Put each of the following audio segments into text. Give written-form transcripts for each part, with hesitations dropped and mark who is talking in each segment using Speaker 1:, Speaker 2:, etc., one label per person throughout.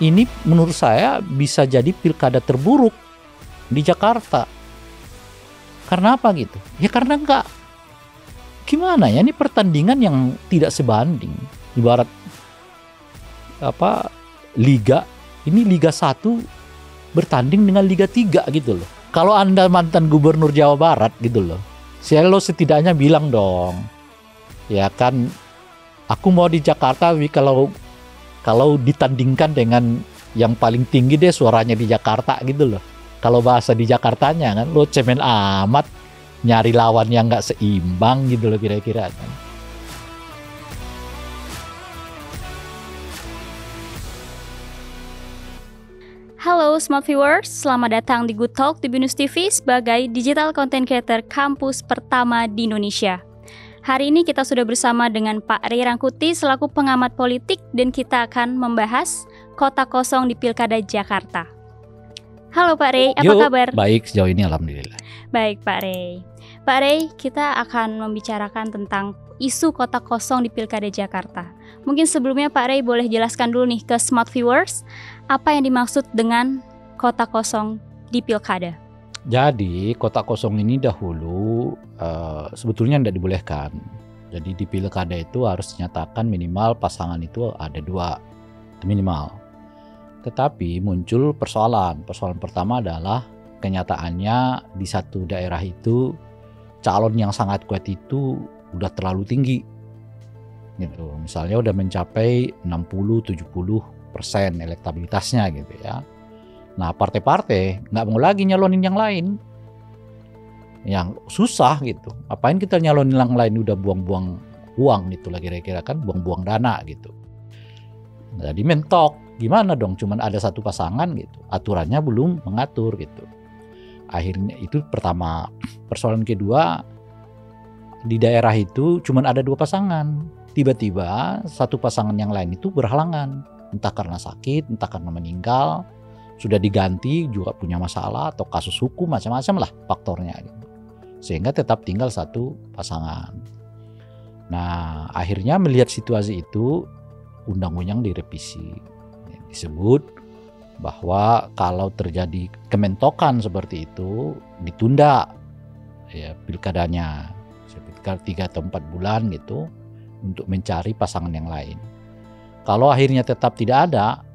Speaker 1: ini menurut saya bisa jadi pilkada terburuk di Jakarta. Karena apa gitu? Ya karena gimana ya, ini pertandingan yang tidak sebanding. Ibarat Liga 1 bertanding dengan Liga 3 gitu loh. Kalau Anda mantan gubernur Jawa Barat gitu loh, lo setidaknya bilang dong, ya kan, aku mau di Jakarta, kalau ditandingkan dengan yang paling tinggi deh suaranya di Jakarta gitu loh. Kalau bahasa di Jakartanya kan, lo cemen amat nyari lawan yang nggak seimbang gitu loh kira-kira kan.
Speaker 2: Halo Smart Viewers, selamat datang di Good Talk di Binus TV sebagai digital content creator kampus pertama di Indonesia. Hari ini kita sudah bersama dengan Pak Rey Rangkuti selaku pengamat politik dan kita akan membahas kota kosong di Pilkada Jakarta. Halo Pak Rey, apa kabar?
Speaker 1: Baik, sejauh ini alhamdulillah.
Speaker 2: Baik Pak Rey. Pak Rey, kita akan membicarakan tentang isu kota kosong di Pilkada Jakarta. Mungkin sebelumnya Pak Rey boleh jelaskan dulu nih ke Smart Viewers, apa yang dimaksud dengan kota kosong di Pilkada?
Speaker 1: Jadi kota kosong ini dahulu sebetulnya tidak dibolehkan. Jadi di Pilkada itu harus dinyatakan minimal pasangan itu ada 2, itu minimal. Tetapi muncul persoalan. Persoalan pertama adalah kenyataannya di satu daerah itu calon yang sangat kuat itu udah terlalu tinggi. Gitu. Misalnya udah mencapai 60-70% elektabilitasnya gitu ya. Nah partai-partai nggak mau lagi nyalonin yang lain, yang susah gitu. Apain kita nyalonin yang lain, udah buang-buang uang gitu lah kira-kira kan, buang-buang dana gitu. Jadi mentok, gimana dong? Cuman ada satu pasangan gitu, aturannya belum mengatur gitu. Akhirnya itu pertama. Persoalan kedua, di daerah itu cuman ada 2 pasangan. Tiba-tiba satu pasangan yang lain itu berhalangan, entah karena sakit, entah karena meninggal, sudah diganti juga punya masalah atau kasus hukum, macam-macam lah faktornya gitu. Sehingga tetap tinggal satu pasangan. Nah akhirnya melihat situasi itu, undang-undang direvisi. Disebut bahwa kalau terjadi kementokan seperti itu ditunda ya pilkadanya sekitar 3 atau 4 bulan gitu untuk mencari pasangan yang lain. Kalau akhirnya tetap tidak ada,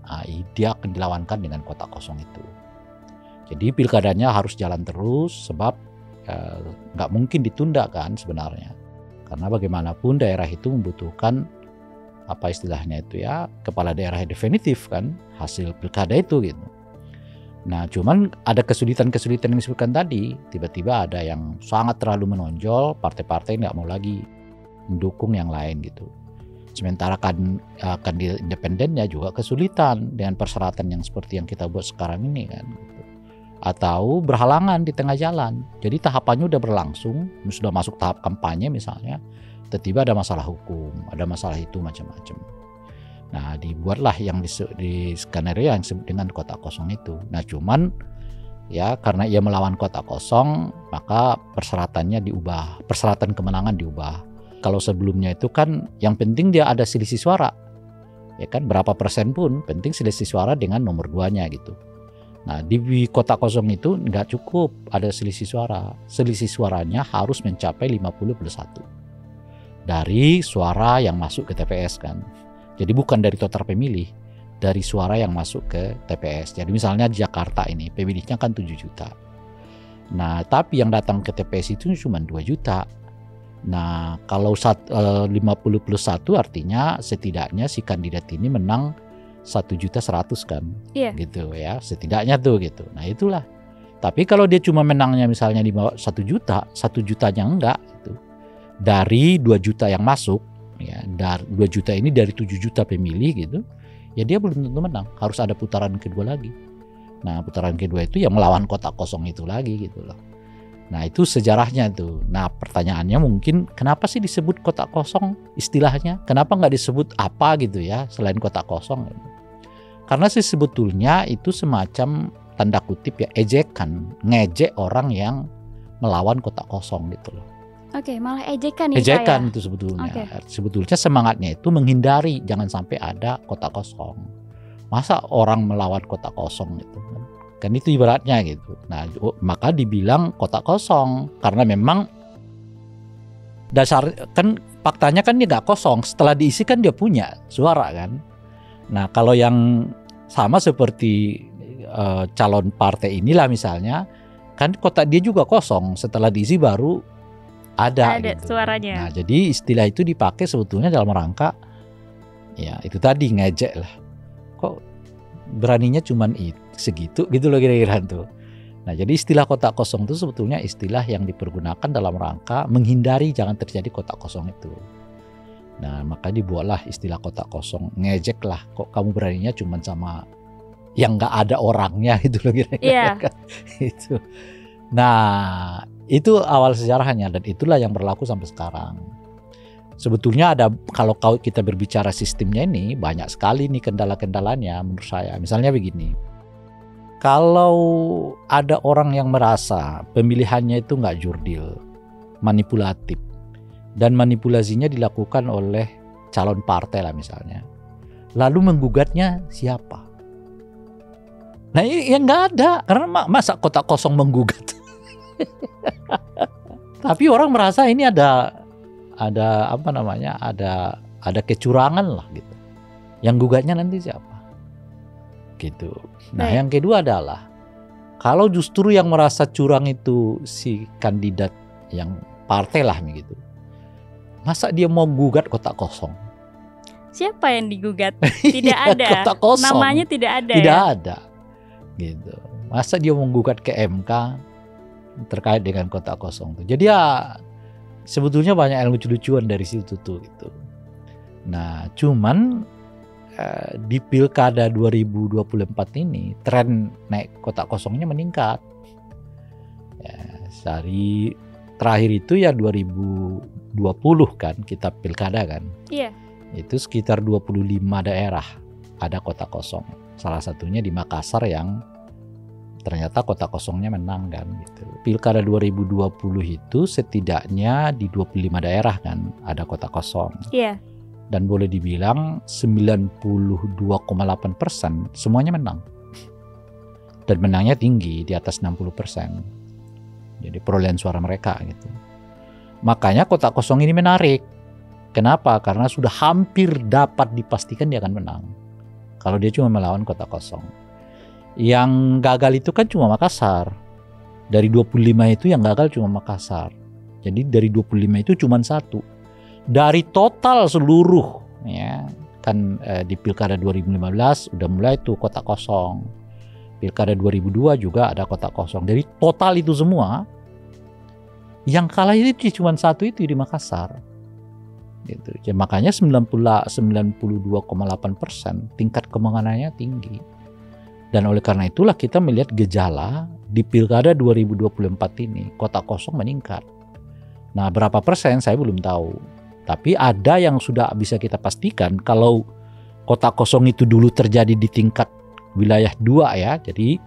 Speaker 1: dia akan dilawankan dengan kota kosong itu. Jadi pilkadanya harus jalan terus sebab nggak mungkin ditunda kan sebenarnya. Karena bagaimanapun daerah itu membutuhkan apa istilahnya itu ya, kepala daerah definitif kan hasil pilkada itu gitu. Nah cuman ada kesulitan-kesulitan yang disebutkan tadi, tiba-tiba ada yang sangat terlalu menonjol, partai-partai nggak mau lagi mendukung yang lain gitu. Sementara kandidat independennya juga kesulitan dengan persyaratan yang seperti yang kita buat sekarang ini kan gitu. Atau berhalangan di tengah jalan. Jadi tahapannya udah berlangsung, sudah masuk tahap kampanye misalnya, tiba-tiba ada masalah hukum, ada masalah itu macam-macam. Nah dibuatlah yang di skenario yang disebut dengan kota kosong itu. Nah cuman ya karena ia melawan kota kosong, maka persyaratannya diubah, persyaratan kemenangan diubah. Kalau sebelumnya itu kan yang penting dia ada selisih suara, ya kan, berapa persen pun penting selisih suara dengan nomor 2-nya gitu. Nah di kota kosong itu nggak cukup ada selisih suara, selisih suaranya harus mencapai 50+1 dari suara yang masuk ke TPS kan. Jadi bukan dari total pemilih, dari suara yang masuk ke TPS. Jadi misalnya di Jakarta ini pemilihnya kan 7 juta. Nah tapi yang datang ke TPS itu cuma 2 juta. Nah kalau 50+1 artinya setidaknya si kandidat ini menang 1.100.000 kan, gitu ya, setidaknya tuh gitu. Nah itulah. Tapi kalau dia cuma menangnya misalnya di bawah 1 juta, 1 jutanya enggak gitu. Dari 2 juta yang masuk, ya, dari 2 juta ini dari 7 juta pemilih gitu, ya dia belum tentu menang. Harus ada putaran kedua lagi. Nah putaran kedua itu yang melawan kota kosong itu lagi gitu loh. Nah itu sejarahnya tuh. Nah pertanyaannya mungkin kenapa sih disebut kota kosong istilahnya? Kenapa nggak disebut apa gitu ya selain kota kosong? Karena sih sebetulnya itu semacam tanda kutip ya ejekan, ngejek orang yang melawan kota kosong gitu loh.
Speaker 2: Oke, malah ejekan ya.
Speaker 1: Ejekan itu sebetulnya. Sebetulnya semangatnya itu menghindari jangan sampai ada kota kosong. Masa orang melawan kotak kosong gitu kan itu ibaratnya gitu. Nah, maka dibilang kotak kosong karena memang dasar kan faktanya kan dia nggak kosong, setelah diisi kan dia punya suara kan. Nah, kalau yang sama seperti calon partai inilah misalnya, kan kotak dia juga kosong, setelah diisi baru ada gitu
Speaker 2: suaranya.
Speaker 1: Nah, jadi istilah itu dipakai sebetulnya dalam rangka ya itu tadi, ngejek lah. Kok beraninya cuman segitu gitu loh kira-kira tuh. Nah, jadi istilah kotak kosong itu sebetulnya istilah yang dipergunakan dalam rangka menghindari jangan terjadi kotak kosong itu. Nah, maka dibuatlah istilah kotak kosong, ngejek lah, kok kamu beraninya cuman sama yang nggak ada orangnya gitu loh kira-kira.
Speaker 2: Iya.
Speaker 1: Itu. Nah, itu awal sejarahnya dan itulah yang berlaku sampai sekarang. Sebetulnya ada, kalau kita berbicara sistemnya ini banyak sekali nih kendala-kendalanya menurut saya. Misalnya begini, kalau ada orang yang merasa pemilihannya itu nggak jurdil, manipulatif, dan manipulasinya dilakukan oleh calon partai lah misalnya, lalu menggugatnya siapa? Nah, yang nggak ada, karena masa kotak kosong menggugat. Tapi orang merasa ini ada apa namanya, ada kecurangan lah gitu. Yang gugatnya nanti siapa? Gitu. Nah, yang kedua adalah kalau justru yang merasa curang itu si kandidat yang partai lah gitu, masa dia mau gugat kotak kosong?
Speaker 2: Siapa yang digugat? Tidak ada.
Speaker 1: Kotak kosong.
Speaker 2: Namanya tidak ada.
Speaker 1: Tidak ada. Gitu. Masa dia mau gugat ke MK terkait dengan kotak kosong tuh. Jadi ya sebetulnya banyak yang lucu-lucuan dari situ tuh gitu. Nah, cuman di Pilkada 2024 ini tren naik kotak kosongnya meningkat. Ya, dari terakhir itu ya 2020 kan kita pilkada kan.
Speaker 2: Iya.
Speaker 1: Itu sekitar 25 daerah ada kotak kosong. Salah satunya di Makassar yang ternyata kotak kosongnya menang kan gitu. Pilkada 2020 itu setidaknya di 25 daerah kan ada kotak kosong.
Speaker 2: Iya.
Speaker 1: Dan boleh dibilang 92,8% semuanya menang. Dan menangnya tinggi di atas 60%. Jadi perolehan suara mereka gitu. Makanya kotak kosong ini menarik. Kenapa? Karena sudah hampir dapat dipastikan dia akan menang. Kalau dia cuma melawan kotak kosong. Yang gagal itu kan cuma Makassar. Dari 25 itu yang gagal cuma Makassar. Jadi dari 25 itu cuma satu. Dari total seluruh ya kan di Pilkada 2015 udah mulai tuh kotak kosong. Pilkada 2002 juga ada kotak kosong. Dari total itu semua yang kalah itu cuma satu itu di Makassar. Gitu. Ya, makanya 92,8% tingkat kemenangannya tinggi. Dan oleh karena itulah kita melihat gejala di Pilkada 2024 ini kotak kosong meningkat. Nah, berapa persen saya belum tahu. Tapi ada yang sudah bisa kita pastikan kalau kotak kosong itu dulu terjadi di tingkat wilayah 2 ya, jadi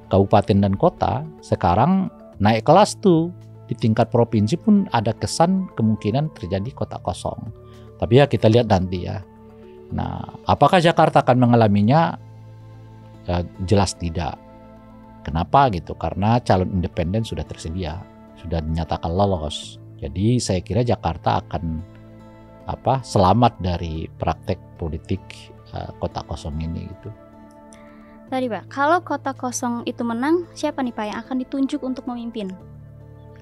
Speaker 1: kabupaten dan kota, sekarang naik kelas tuh di tingkat provinsi pun ada kesan kemungkinan terjadi kotak kosong. Tapi ya kita lihat nanti ya. Nah, apakah Jakarta akan mengalaminya? Jelas tidak. Kenapa gitu? Karena calon independen sudah tersedia, sudah dinyatakan lolos. Jadi saya kira Jakarta akan selamat dari praktek politik kotak kosong ini gitu.
Speaker 2: Tadi Pak, kalau kotak kosong itu menang, siapa nih Pak yang akan ditunjuk untuk memimpin?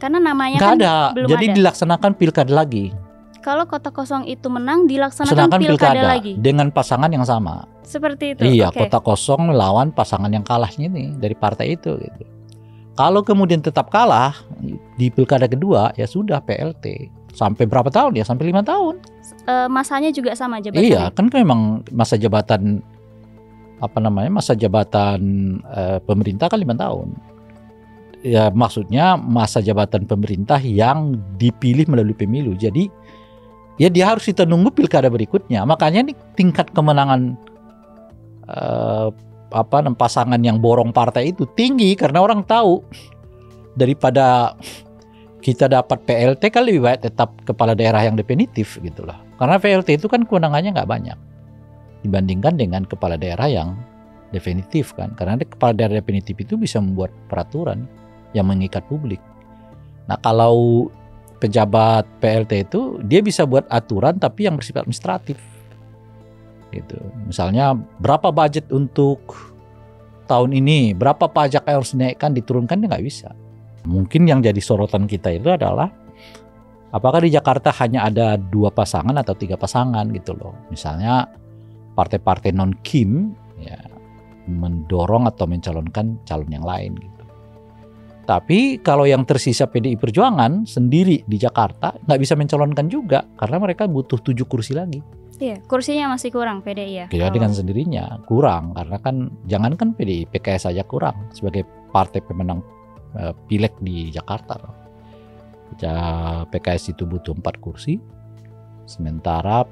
Speaker 2: Karena namanya
Speaker 1: nggak
Speaker 2: kan
Speaker 1: ada.
Speaker 2: Belum
Speaker 1: Jadi
Speaker 2: ada.
Speaker 1: dilaksanakan pilkada lagi.
Speaker 2: Kalau kotak kosong itu menang, dilaksanakan pilkada lagi.
Speaker 1: Dengan pasangan yang sama.
Speaker 2: Seperti itu.
Speaker 1: Iya,
Speaker 2: Okay.
Speaker 1: kotak kosong melawan pasangan yang kalahnya ini dari partai itu gitu. Kalau kemudian tetap kalah di pilkada kedua, ya sudah PLT. Sampai berapa tahun ya? Sampai 5 tahun.
Speaker 2: Masanya juga sama jabatannya.
Speaker 1: Iya, kan memang masa jabatan pemerintah kan 5 tahun. Ya maksudnya masa jabatan pemerintah yang dipilih melalui pemilu. Jadi ya dia harus kita nunggu pilkada berikutnya. Makanya nih tingkat kemenangan pasangan yang borong partai itu tinggi karena orang tahu daripada kita dapat PLT kan lebih baik tetap kepala daerah yang definitif gitu lah. Karena PLT itu kan kewenangannya nggak banyak. dibandingkan dengan kepala daerah yang definitif kan. Karena kepala daerah definitif itu bisa membuat peraturan yang mengikat publik. Nah kalau pejabat PLT itu dia bisa buat aturan tapi yang bersifat administratif gitu. Misalnya berapa budget untuk tahun ini, berapa pajak yang harus dinaikkan, diturunkan, dia nggak bisa. Mungkin yang jadi sorotan kita itu adalah apakah di Jakarta hanya ada 2 pasangan atau 3 pasangan gitu loh. Misalnya partai-partai non-KIM ya, mendorong atau mencalonkan calon yang lain gitu. Tapi kalau yang tersisa PDI Perjuangan sendiri di Jakarta nggak bisa mencalonkan juga karena mereka butuh 7 kursi lagi.
Speaker 2: Iya, kursinya masih kurang PDI ya.
Speaker 1: Kira dengan sendirinya kurang karena kan jangankan PDI, PKS saja kurang sebagai partai pemenang pileg di Jakarta. PKS itu butuh 4 kursi, sementara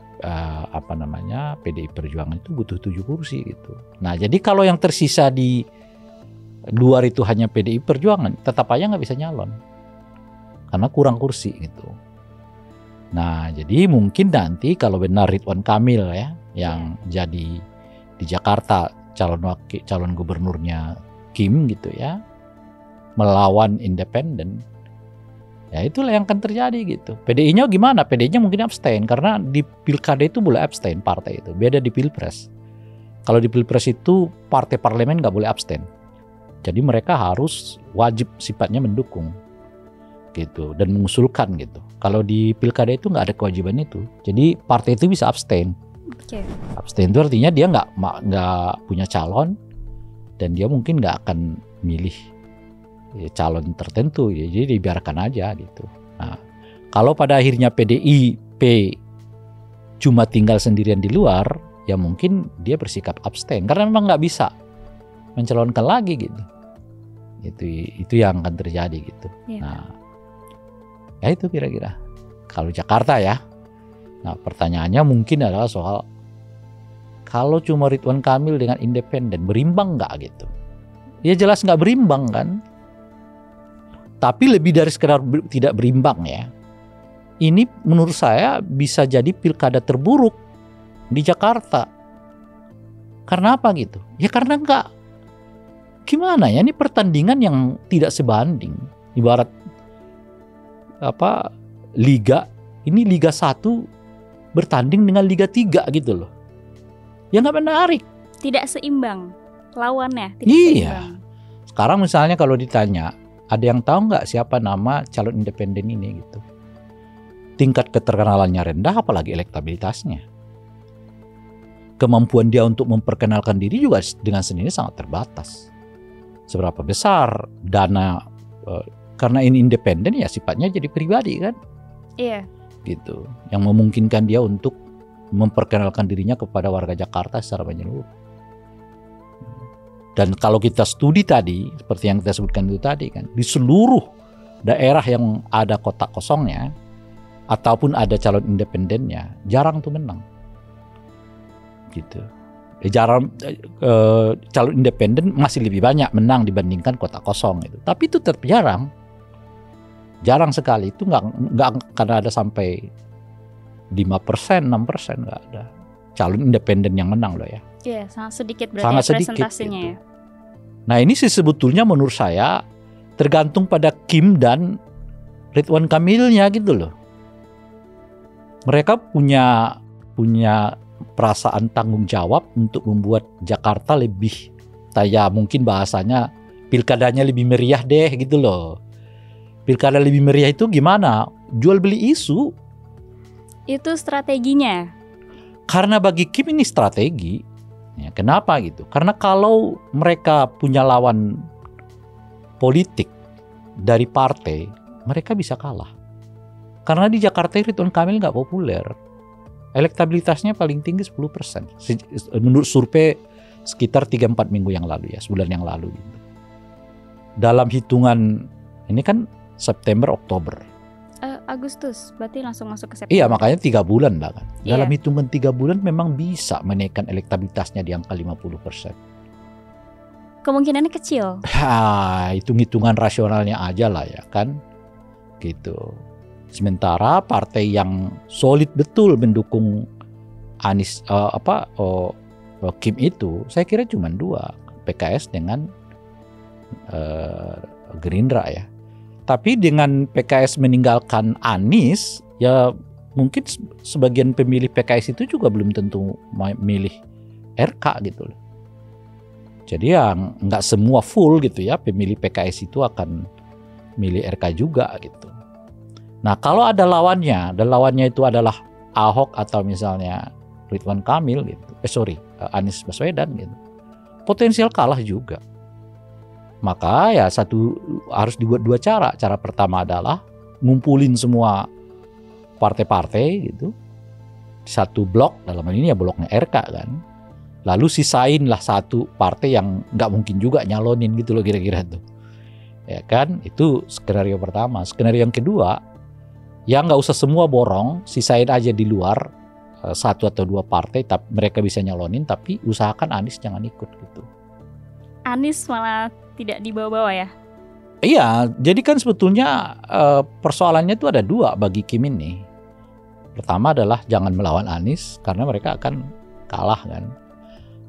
Speaker 1: PDI Perjuangan itu butuh 7 kursi gitu. Nah jadi kalau yang tersisa di luar itu hanya PDI Perjuangan, tetap aja nggak bisa nyalon karena kurang kursi gitu. Nah jadi mungkin nanti kalau benar Ridwan Kamil ya yang jadi di Jakarta calon gubernurnya Kim gitu ya, melawan independen, ya itulah yang akan terjadi gitu. PDI-nya gimana? PDI-nya mungkin abstain karena di pilkada itu boleh abstain partai itu. Beda di pilpres. Kalau di pilpres itu partai parlemen nggak boleh abstain. Jadi mereka harus wajib sifatnya mendukung gitu dan mengusulkan gitu. Kalau di pilkada itu nggak ada kewajiban itu. Jadi partai itu bisa abstain.
Speaker 2: Okay.
Speaker 1: Abstain itu artinya dia nggak punya calon dan dia mungkin nggak akan milih calon tertentu, ya, jadi dibiarkan aja gitu. Nah, kalau pada akhirnya PDIP cuma tinggal sendirian di luar, ya mungkin dia bersikap abstain karena memang nggak bisa mencalonkan lagi gitu. Itu yang akan terjadi gitu. Yeah. Nah, ya itu kira-kira. Kalau Jakarta ya. Nah, pertanyaannya mungkin adalah soal kalau cuma Ridwan Kamil dengan independen berimbang nggak gitu? Ya jelas nggak berimbang kan. Tapi lebih dari sekedar tidak berimbang ya. Ini menurut saya bisa jadi pilkada terburuk di Jakarta. Karena apa gitu? Ya karena enggak. Gimana ya, ini pertandingan yang tidak sebanding. Ibarat liga, ini Liga 1 bertanding dengan Liga 3 gitu loh. Ya nggak menarik. Tidak seimbang lawannya. Tidak seimbang. Sekarang misalnya kalau ditanya, ada yang tahu nggak siapa nama calon independen ini gitu? Tingkat keterkenalannya rendah, apalagi elektabilitasnya. Kemampuan dia untuk memperkenalkan diri juga dengan sendiri sangat terbatas. Seberapa besar dana, karena ini independen ya sifatnya jadi pribadi kan? Iya. Gitu. Yang memungkinkan dia untuk memperkenalkan dirinya kepada warga Jakarta secara menyeluruh. Dan kalau kita studi tadi, seperti yang kita sebutkan itu tadi kan, di seluruh daerah yang ada kotak kosongnya, ataupun ada calon independennya, jarang tuh menang. Gitu. Calon independen masih lebih banyak menang dibandingkan kotak kosong itu. Tapi itu tetap jarang. Jarang sekali. Itu nggak akan ada sampai 5%, 6% nggak ada. Calon independen yang menang loh ya. Iya, sangat sedikit berarti sangat presentasinya gitu. Ya. Nah ini sih sebetulnya menurut saya tergantung pada Kim dan Ridwan Kamilnya gitu loh. Mereka punya perasaan tanggung jawab untuk membuat Jakarta lebih, mungkin bahasanya pilkadanya lebih meriah deh gitu loh. Pilkada lebih meriah itu gimana? Jual beli isu. Itu strateginya. Karena bagi Kim ini strategi. Ya, kenapa gitu? Karena kalau mereka punya lawan politik dari partai, mereka bisa kalah. Karena di Jakarta Ridwan Kamil nggak populer. Elektabilitasnya paling tinggi 10%. Menurut survei sekitar 3-4 minggu yang lalu ya, sebulan yang lalu gitu. Dalam hitungan, ini kan September, Oktober. Agustus, berarti langsung masuk ke September. Iya, makanya 3 bulan lah kan. Dalam hitungan 3 bulan memang bisa menaikkan elektabilitasnya di angka 50%. Kemungkinannya kecil. Hitung-hitungan rasionalnya aja lah ya kan. Gitu. Sementara partai yang solid betul mendukung Kim itu saya kira cuma dua, PKS dengan Gerindra ya. Tapi dengan PKS meninggalkan Anies, ya mungkin sebagian pemilih PKS itu juga belum tentu milih RK gitu loh. Jadi ya nggak semua full gitu ya, pemilih PKS itu akan milih RK juga gitu. Nah kalau ada lawannya, dan lawannya itu adalah Ahok atau misalnya Ridwan Kamil gitu, Anies Baswedan gitu, potensial kalah juga. Maka ya harus dibuat dua cara. Cara pertama adalah ngumpulin semua partai-partai gitu, satu blok, dalam hal ini ya bloknya RK kan. Lalu sisain lah satu partai yang nggak mungkin juga nyalonin gitu loh kira-kira tuh. Ya kan, itu skenario pertama. Skenario yang kedua, yang nggak usah semua borong, sisain aja di luar satu atau dua partai, tapi mereka bisa nyalonin, tapi usahakan Anies jangan ikut gitu.
Speaker 2: Anies malah tidak dibawa-bawa ya?
Speaker 1: Iya, jadi kan sebetulnya persoalannya itu ada dua bagi Kim ini. Pertama adalah jangan melawan Anies karena mereka akan kalah kan.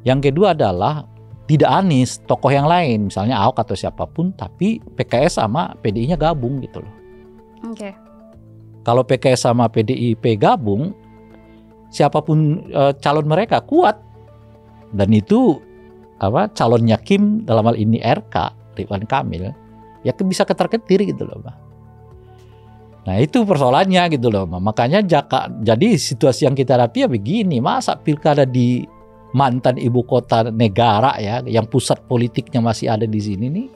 Speaker 1: Yang kedua adalah tidak Anies, tokoh yang lain, misalnya Ahok atau siapapun, tapi PKS sama PDI-nya gabung gitu loh.
Speaker 2: Oke.
Speaker 1: Kalau PKS sama PDIP gabung, siapapun calon mereka kuat, dan itu calonnya Kim dalam hal ini RK Ridwan Kamil ya bisa ketar-ketir gitu loh, Mbak. Nah itu persoalannya gitu loh, Mbak. Makanya jadi situasi yang kita hadapi ya begini, masa pilkada di mantan ibu kota negara ya, yang pusat politiknya masih ada di sini nih,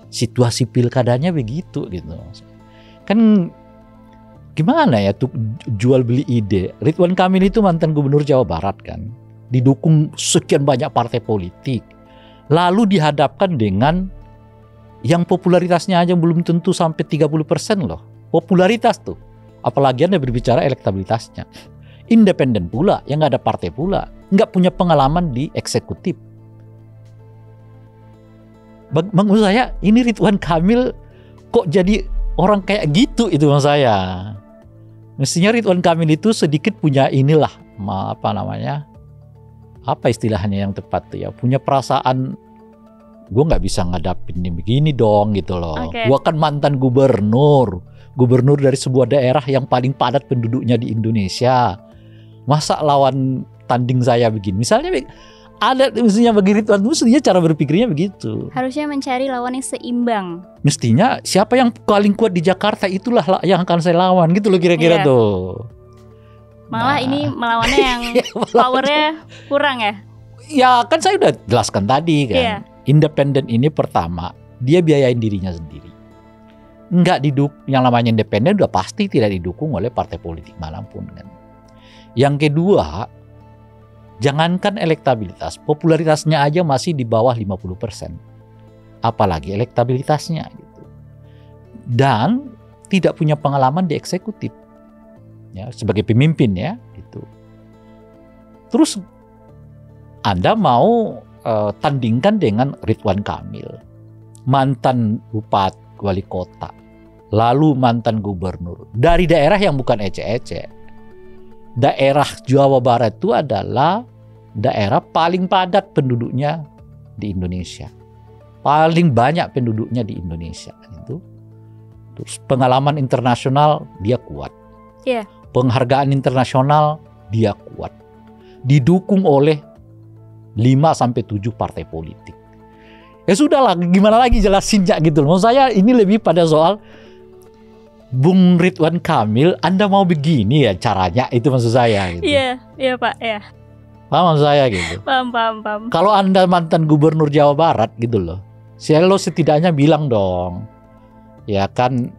Speaker 1: situasi pilkadanya begitu gitu. Kan gimana ya tuh jual beli ide. Ridwan Kamil itu mantan gubernur Jawa Barat kan, didukung sekian banyak partai politik, lalu dihadapkan dengan yang popularitasnya aja belum tentu sampai 30% loh. Popularitas tuh, apalagi Anda berbicara elektabilitasnya. Independen pula, yang nggak ada partai pula, nggak punya pengalaman di eksekutif. Maksud saya, ini Ridwan Kamil kok jadi orang kayak gitu itu maksud saya. Mestinya Ridwan Kamil itu sedikit punya inilah, apa istilahnya yang tepat tuh ya, punya perasaan gue nggak bisa ngadapin ini begini dong gitu loh.
Speaker 2: Okay.
Speaker 1: Gue kan mantan gubernur dari sebuah daerah yang paling padat penduduknya di Indonesia. Masa lawan tanding saya begini? Misalnya ada mestinya bagi Ridwan, mestinya cara berpikirnya begitu.
Speaker 2: Harusnya mencari lawan yang seimbang.
Speaker 1: Mestinya siapa yang paling kuat di Jakarta itulah yang akan saya lawan gitu loh kira-kira tuh.
Speaker 2: Malah ini melawannya yang powernya kurang ya?
Speaker 1: Ya kan saya udah jelaskan tadi kan.
Speaker 2: Yeah.
Speaker 1: Independen ini pertama, dia biayain dirinya sendiri. Enggak yang namanya independen udah pasti tidak didukung oleh partai politik manapun kan. Yang kedua, jangankan elektabilitas, popularitasnya aja masih di bawah 50%. Apalagi elektabilitasnya gitu. Dan tidak punya pengalaman di eksekutif. Ya, sebagai pemimpin ya gitu. Terus Anda mau tandingkan dengan Ridwan Kamil, mantan bupati, wali kota, lalu mantan gubernur dari daerah yang bukan ece-ece. Daerah Jawa Barat itu adalah daerah paling padat penduduknya di Indonesia, paling banyak penduduknya di Indonesia itu. Terus pengalaman internasional dia kuat, penghargaan internasional dia kuat, didukung oleh 5-7 partai politik. Ya sudahlah, gimana lagi jelasinnya gitu loh. Maksud saya ini lebih pada soal Bung Ridwan Kamil, Anda mau begini ya caranya, itu maksud saya gitu.
Speaker 2: Iya Pak, ya.
Speaker 1: Paham maksud saya gitu.
Speaker 2: Paham.
Speaker 1: Kalau Anda mantan gubernur Jawa Barat gitu loh, lo setidaknya bilang dong, ya kan,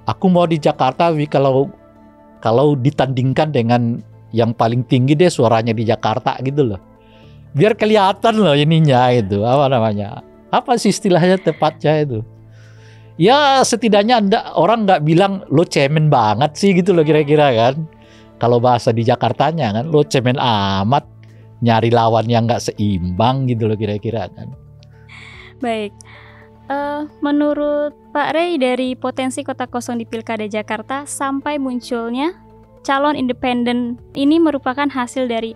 Speaker 1: aku mau di Jakarta, kalau ditandingkan dengan yang paling tinggi deh suaranya di Jakarta gitu loh. Biar kelihatan loh ininya itu, apa sih istilahnya tepatnya itu. Ya setidaknya orang nggak bilang lo cemen banget sih gitu loh kira-kira kan. Kalau bahasa di Jakartanya kan, lo cemen amat, nyari lawan yang nggak seimbang gitu loh kira-kira kan.
Speaker 2: Baik, menurut Pak Rey, dari potensi kota kosong di Pilkada Jakarta sampai munculnya calon independen ini merupakan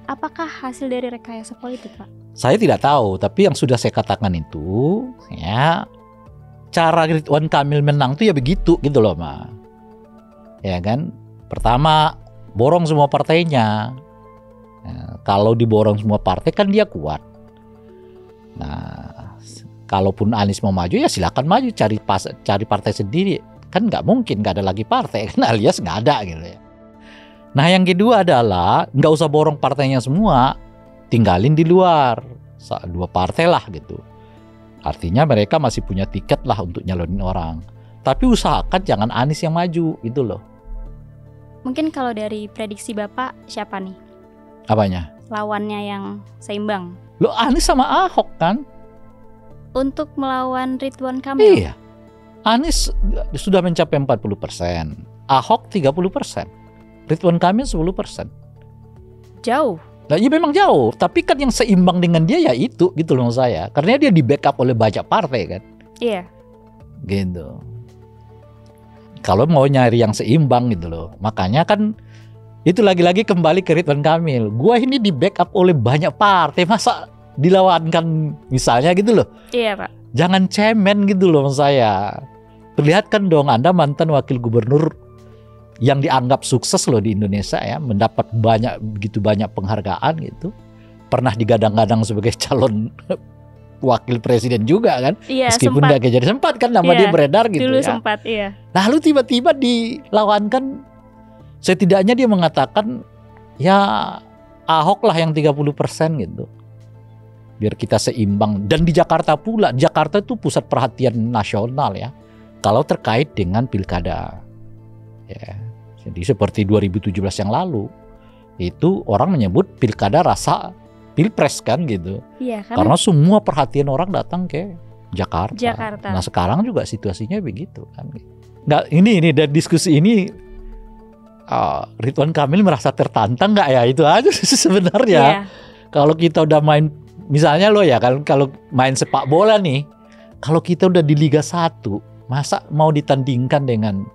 Speaker 2: apakah hasil dari rekayasa politik, Pak?
Speaker 1: Saya tidak tahu, tapi yang sudah saya katakan itu, ya cara Ridwan Kamil menang tuh ya begitu gitu loh, Ma. Ya kan? Pertama, borong semua partainya. Nah, kalau diborong semua partai kan dia kuat. Nah, kalaupun Anies mau maju ya silakan maju, cari partai sendiri. Kan nggak mungkin nggak ada lagi partai, kan alias nggak ada gitu ya. Nah yang kedua adalah nggak usah borong partainya semua, tinggalin di luar 2 partai lah gitu. Artinya mereka masih punya tiket lah untuk nyalonin orang. Tapi usahakan jangan Anies yang maju gitu loh.
Speaker 2: Mungkin kalau dari prediksi Bapak siapa nih
Speaker 1: Apanya?
Speaker 2: lawannya yang seimbang
Speaker 1: Lo Anies sama Ahok kan?
Speaker 2: untuk melawan Ridwan Kamil?
Speaker 1: Iya. Anies sudah mencapai 40%, Ahok 30%, Ridwan Kamil 10%.
Speaker 2: Jauh.
Speaker 1: Nah, ya memang jauh, tapi kan yang seimbang dengan dia ya itu gitu loh saya. Karena dia di backup oleh banyak partai kan.
Speaker 2: Iya.
Speaker 1: Gitu. Kalau mau nyari yang seimbang gitu loh. Makanya kan itu lagi-lagi kembali ke Ridwan Kamil. Gua ini di backup oleh banyak partai, masa dilawankan misalnya gitu loh.
Speaker 2: Iya, Pak.
Speaker 1: Jangan cemen gitu loh saya. Perlihatkan dong Anda mantan wakil gubernur yang dianggap sukses loh di Indonesia ya, mendapat begitu banyak penghargaan gitu. Pernah digadang-gadang sebagai calon wakil presiden juga kan.
Speaker 2: Iya,
Speaker 1: meskipun
Speaker 2: sempat.
Speaker 1: gak jadi sempat kan nama dia beredar gitu
Speaker 2: Dulu
Speaker 1: ya.
Speaker 2: sempat, iya.
Speaker 1: Lalu tiba-tiba dilawankan, setidaknya dia mengatakan ya Ahok lah yang 30% gitu. Biar kita seimbang. Dan di Jakarta pula, Jakarta itu pusat perhatian nasional ya. Kalau terkait dengan pilkada. Ya. Jadi seperti 2017 yang lalu, itu orang menyebut pilkada rasa pilpres kan gitu.
Speaker 2: Iya,
Speaker 1: Karena semua perhatian orang datang ke Jakarta.
Speaker 2: Jakarta.
Speaker 1: Nah sekarang juga situasinya begitu kan. Nggak, ini dari diskusi ini Ridwan Kamil merasa tertantang nggak ya, itu aja sebenarnya.
Speaker 2: Iya.
Speaker 1: Kalau kita udah main, misalnya lo ya kalau main sepak bola nih, kalau kita udah di Liga 1, masa mau ditandingkan dengan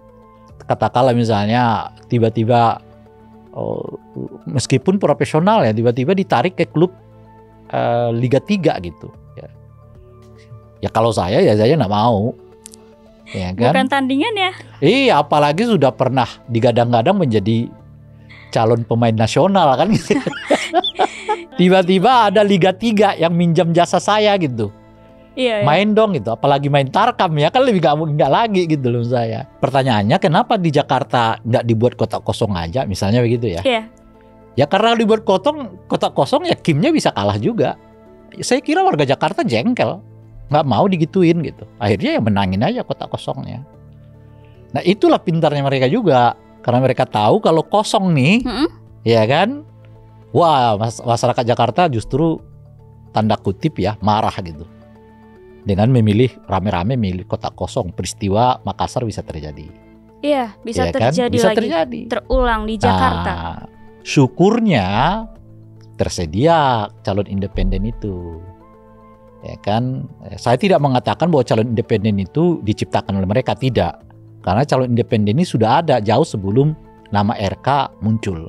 Speaker 1: katakanlah misalnya tiba-tiba meskipun profesional ya, tiba-tiba ditarik ke klub Liga 3 gitu ya. Ya kalau saya nggak mau ya kan?
Speaker 2: Bukan tandingan ya.
Speaker 1: Iya, apalagi sudah pernah digadang-gadang menjadi calon pemain nasional kan. Tiba-tiba ada Liga 3 yang minjam jasa saya gitu.
Speaker 2: Iya,
Speaker 1: Main dong gitu, apalagi main tarkam ya kan, lebih nggak lagi gitu loh saya. Pertanyaannya kenapa di Jakarta nggak dibuat kotak kosong aja misalnya begitu ya?
Speaker 2: Iya.
Speaker 1: Ya karena dibuat kotak kosong ya Kimnya bisa kalah juga. Saya kira warga Jakarta jengkel, nggak mau digituin gitu. Akhirnya ya menangin aja kotak kosongnya. Nah itulah pintarnya mereka juga, karena mereka tahu kalau kosong nih, ya kan, wah masyarakat Jakarta justru tanda kutip ya marah gitu. Dengan memilih rame-rame milih kotak kosong, peristiwa Makassar bisa terjadi.
Speaker 2: Iya, bisa
Speaker 1: Ya kan?
Speaker 2: terjadi
Speaker 1: Bisa
Speaker 2: lagi.
Speaker 1: terjadi.
Speaker 2: Terulang di Jakarta.
Speaker 1: Nah, syukurnya tersedia calon independen itu. Ya kan? Saya tidak mengatakan bahwa calon independen itu diciptakan oleh mereka, tidak. Karena calon independen ini sudah ada jauh sebelum nama RK muncul.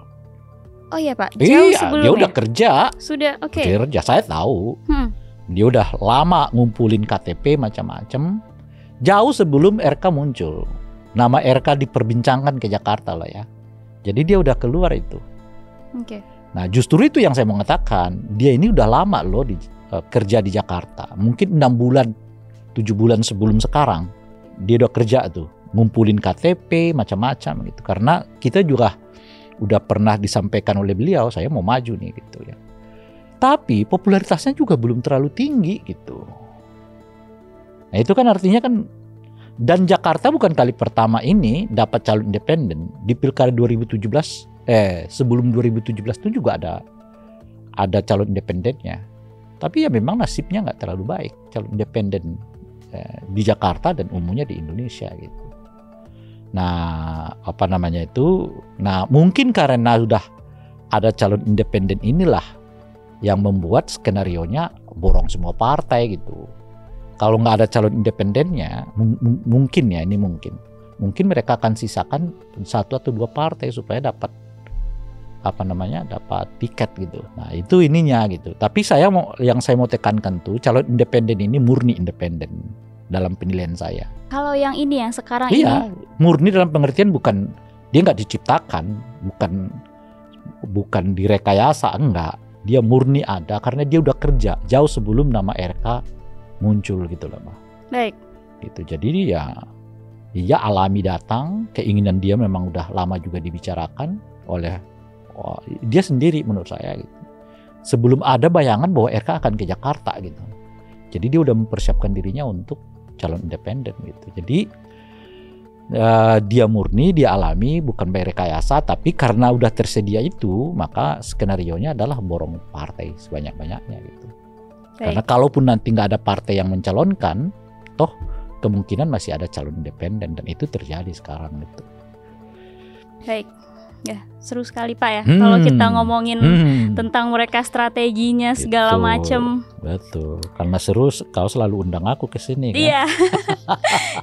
Speaker 2: Oh iya Pak, jauh
Speaker 1: Iya,
Speaker 2: sebelumnya.
Speaker 1: dia udah kerja.
Speaker 2: Sudah, oke.
Speaker 1: Kerja, saya tahu. Dia udah lama ngumpulin KTP macam-macam. Jauh sebelum RK muncul. Nama RK diperbincangkan ke Jakarta lah ya. Jadi dia udah keluar itu.
Speaker 2: Oke.
Speaker 1: Nah justru itu yang saya mau mengatakan. Dia ini udah lama loh kerja di Jakarta. Mungkin 6 bulan, 7 bulan sebelum sekarang. Dia udah kerja tuh. Ngumpulin KTP macam-macam gitu. Karena kita juga udah pernah disampaikan oleh beliau, saya mau maju nih gitu ya. Tapi popularitasnya juga belum terlalu tinggi gitu. Nah itu kan artinya kan, dan Jakarta bukan kali pertama ini dapat calon independen. Di pilkada 2017, sebelum 2017 itu juga ada calon independennya. Tapi ya memang nasibnya nggak terlalu baik calon independen di Jakarta dan umumnya di Indonesia gitu. Nah apa namanya itu? Nah mungkin karena sudah ada calon independen inilah yang membuat skenarionya borong semua partai gitu. Kalau nggak ada calon independennya, mungkin ya ini mungkin mereka akan sisakan 1 atau 2 partai supaya dapat dapat tiket gitu. Nah itu ininya gitu. Tapi yang saya mau tekankan tuh calon independen ini murni independen dalam penilaian saya.
Speaker 2: Kalau yang ini yang sekarang
Speaker 1: iya, murni dalam pengertian bukan dia nggak diciptakan, bukan direkayasa, enggak. Dia murni ada karena dia udah kerja jauh sebelum nama RK muncul gitu loh, Mbak.
Speaker 2: Baik.
Speaker 1: Gitu. Jadi dia alami datang, keinginan dia memang udah lama juga dibicarakan oleh dia sendiri menurut saya gitu. Sebelum ada bayangan bahwa RK akan ke Jakarta gitu. Jadi dia udah mempersiapkan dirinya untuk calon independen gitu. Jadi dia murni, dia alami, bukan rekayasa, tapi karena udah tersedia itu, maka skenarionya adalah borong partai sebanyak-banyaknya gitu. Karena kalaupun nanti nggak ada partai yang mencalonkan, toh kemungkinan masih ada calon independen, dan itu terjadi sekarang gitu.
Speaker 2: Baik. Ya, seru sekali Pak ya. Kalau kita ngomongin tentang mereka strateginya segala macam.
Speaker 1: Betul. Karena seru, kau selalu undang aku ke sini kan.
Speaker 2: Iya.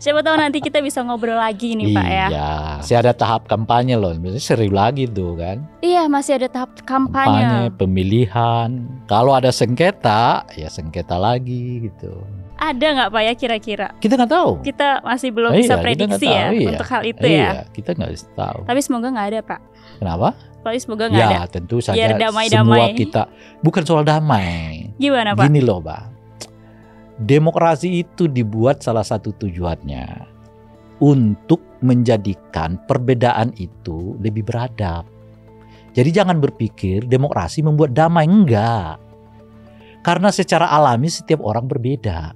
Speaker 2: Siapa tahu nanti kita bisa ngobrol lagi nih Pak ya.
Speaker 1: Iya. Masih ada tahap kampanye loh. Biasanya seru lagi tuh kan.
Speaker 2: Iya, masih ada tahap kampanye,
Speaker 1: pemilihan. Kalau ada sengketa, ya sengketa lagi gitu.
Speaker 2: Ada nggak Pak ya kira-kira?
Speaker 1: Kita nggak tahu.
Speaker 2: Kita masih belum bisa prediksi ya untuk hal itu ya.
Speaker 1: Kita nggak bisa tahu.
Speaker 2: Tapi semoga nggak ada Pak.
Speaker 1: Kenapa?
Speaker 2: Tapi semoga nggak ada.
Speaker 1: Ya tentu saja.
Speaker 2: Biar damai-damai.
Speaker 1: Semua kita bukan soal damai.
Speaker 2: Gimana Pak?
Speaker 1: Gini loh, Mbak. Demokrasi itu dibuat salah satu tujuannya untuk menjadikan perbedaan itu lebih beradab. Jadi jangan berpikir demokrasi membuat damai, enggak. Karena secara alami setiap orang berbeda.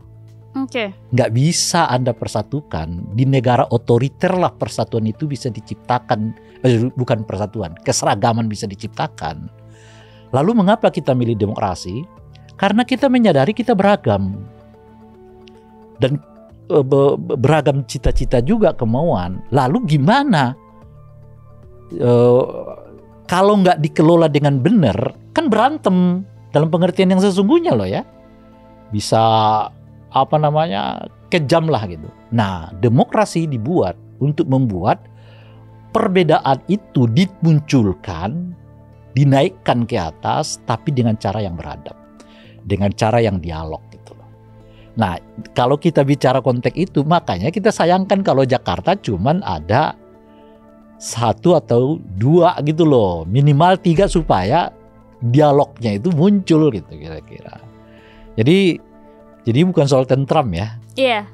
Speaker 2: Oke.
Speaker 1: Nggak bisa Anda persatukan. Di negara otoriter lah persatuan itu bisa diciptakan. Bukan persatuan, keseragaman bisa diciptakan. Lalu mengapa kita milih demokrasi? Karena kita menyadari kita beragam. Dan beragam cita-cita juga, kemauan. Lalu gimana? Kalau nggak dikelola dengan benar, kan berantem. Dalam pengertian yang sesungguhnya loh ya. Bisa kejam lah gitu. Nah, demokrasi dibuat untuk membuat perbedaan itu dimunculkan, dinaikkan ke atas, tapi dengan cara yang beradab. Dengan cara yang dialog gitu loh. Nah, kalau kita bicara konteks itu, makanya kita sayangkan kalau Jakarta cuman ada 1 atau 2 gitu loh. Minimal 3 supaya dialognya itu muncul gitu kira-kira. Jadi bukan soal tentram ya.
Speaker 2: Iya.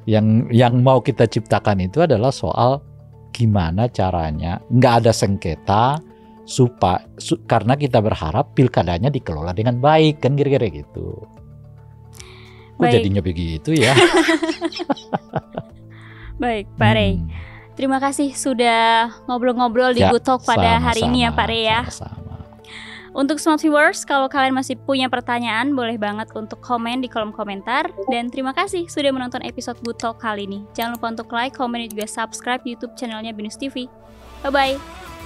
Speaker 1: Yang mau kita ciptakan itu adalah soal gimana caranya nggak ada sengketa karena kita berharap pilkadanya dikelola dengan baik kan kira-kira gitu. Kok jadinya begitu ya?
Speaker 2: Baik, Pak Rey. Terima kasih sudah ngobrol-ngobrol di Good Talk pada hari ini ya Pak Rey ya.
Speaker 1: Sama-sama.
Speaker 2: Untuk Smart Viewers, kalau kalian masih punya pertanyaan, boleh banget untuk komen di kolom komentar. Dan terima kasih sudah menonton episode Good Talk kali ini. Jangan lupa untuk like, komen, dan juga subscribe YouTube channelnya Binus TV. Bye-bye!